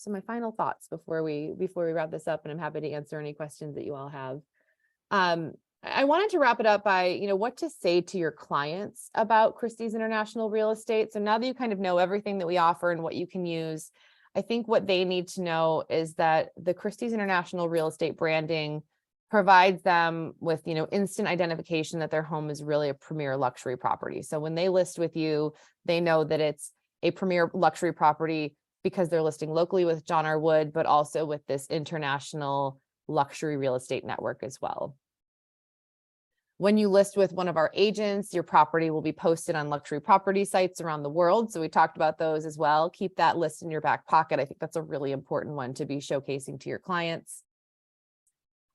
So my final thoughts before we wrap this up, and I'm happy to answer any questions that you all have. I wanted to wrap it up by, what to say to your clients about Christie's International Real Estate. So now that you kind of know everything that we offer and what you can use, I think what they need to know is that the Christie's International Real Estate branding provides them with, instant identification that their home is really a premier luxury property. So when they list with you, they know that it's a premier luxury property because they're listing locally with John R. Wood, but also with this international luxury real estate network as well. When you list with one of our agents, your property will be posted on luxury property sites around the world. So we talked about those as well. Keep that list in your back pocket. I think that's a really important one to be showcasing to your clients.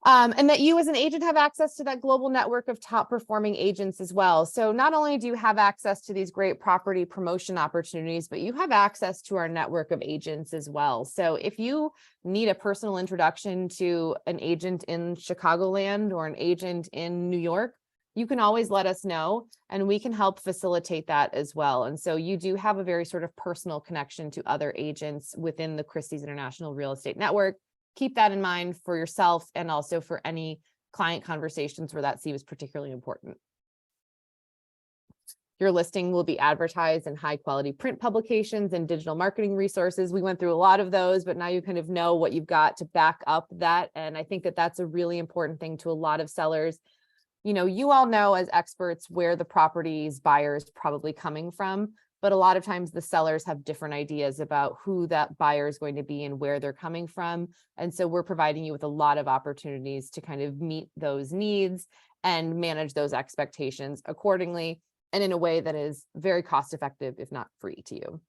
And that you as an agent have access to that global network of top performing agents as well. So not only do you have access to these great property promotion opportunities, but you have access to our network of agents as well. So if you need a personal introduction to an agent in Chicagoland or an agent in New York, you can always let us know and we can help facilitate that as well. And so you do have a very sort of personal connection to other agents within the Christie's International Real Estate Network. Keep that in mind for yourself and also for any client conversations where that seems particularly important. Your listing will be advertised in high quality print publications and digital marketing resources. We went through a lot of those, but now you kind of know what you've got to back up that. And I think that that's a really important thing to a lot of sellers. You all know as experts where the property's buyer is probably coming from, but a lot of times the sellers have different ideas about who that buyer is going to be and where they're coming from. And so we're providing you with a lot of opportunities to kind of meet those needs and manage those expectations accordingly and in a way that is very cost effective, if not free to you.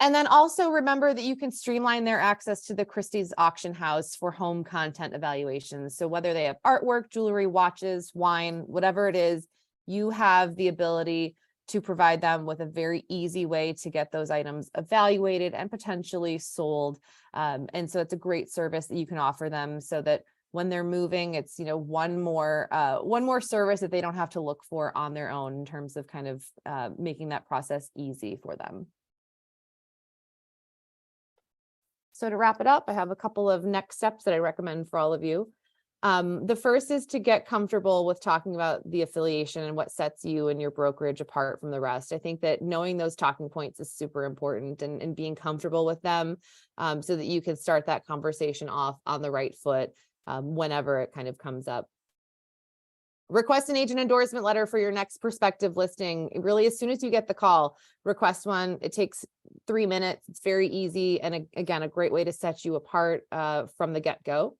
And then also remember that you can streamline their access to the Christie's auction house for home content evaluations. So whether they have artwork, jewelry, watches, wine, whatever it is, you have the ability to provide them with a very easy way to get those items evaluated and potentially sold. And so it's a great service that you can offer them so that when they're moving, it's, one more service that they don't have to look for on their own in terms of kind of making that process easy for them. So to wrap it up, I have a couple of next steps that I recommend for all of you. The first is to get comfortable with talking about the affiliation and what sets you and your brokerage apart from the rest. I think that knowing those talking points is super important and being comfortable with them so that you can start that conversation off on the right foot whenever it kind of comes up. Request an agent endorsement letter for your next prospective listing. Really, as soon as you get the call, request one. It takes 3 minutes. It's very easy. And again, a great way to set you apart from the get-go.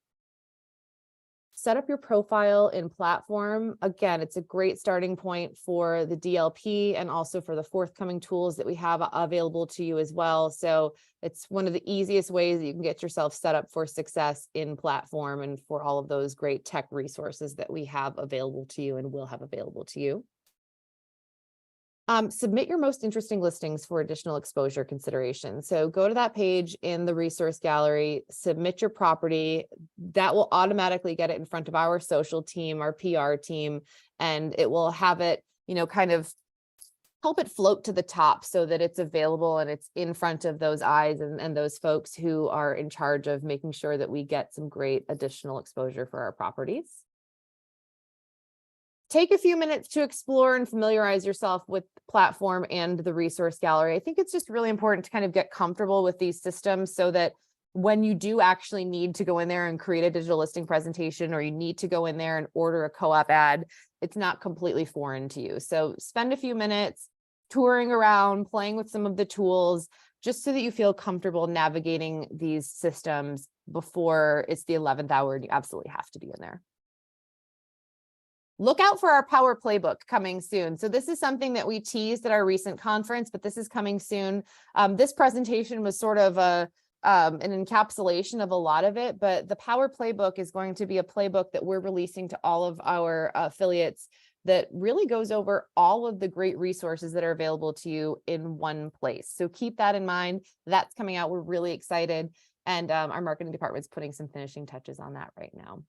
Set up your profile in platform. Again, it's a great starting point for the DLP and also for the forthcoming tools that we have available to you as well. So it's one of the easiest ways that you can get yourself set up for success in platform and for all of those great tech resources that we have available to you and will have available to you. Submit your most interesting listings for additional exposure consideration. So go to that page in the resource gallery, submit your property. That will automatically get it in front of our social team, our PR team, and it will have it, kind of help it float to the top so that it's available and it's in front of those eyes and those folks who are in charge of making sure that we get some great additional exposure for our properties. Take a few minutes to explore and familiarize yourself with the platform and the resource gallery. I think it's just really important to kind of get comfortable with these systems so that when you do actually need to go in there and create a digital listing presentation, or you need to go in there and order a co-op ad, it's not completely foreign to you. So spend a few minutes touring around, playing with some of the tools, just so that you feel comfortable navigating these systems before it's the 11th hour and you absolutely have to be in there. Look out for our Power Playbook coming soon. So this is something that we teased at our recent conference, but this is coming soon. This presentation was sort of an encapsulation of a lot of it, but the Power Playbook is going to be a playbook that we're releasing to all of our affiliates that really goes over all of the great resources that are available to you in one place. So keep that in mind. That's coming out. We're really excited. And our marketing department is putting some finishing touches on that right now.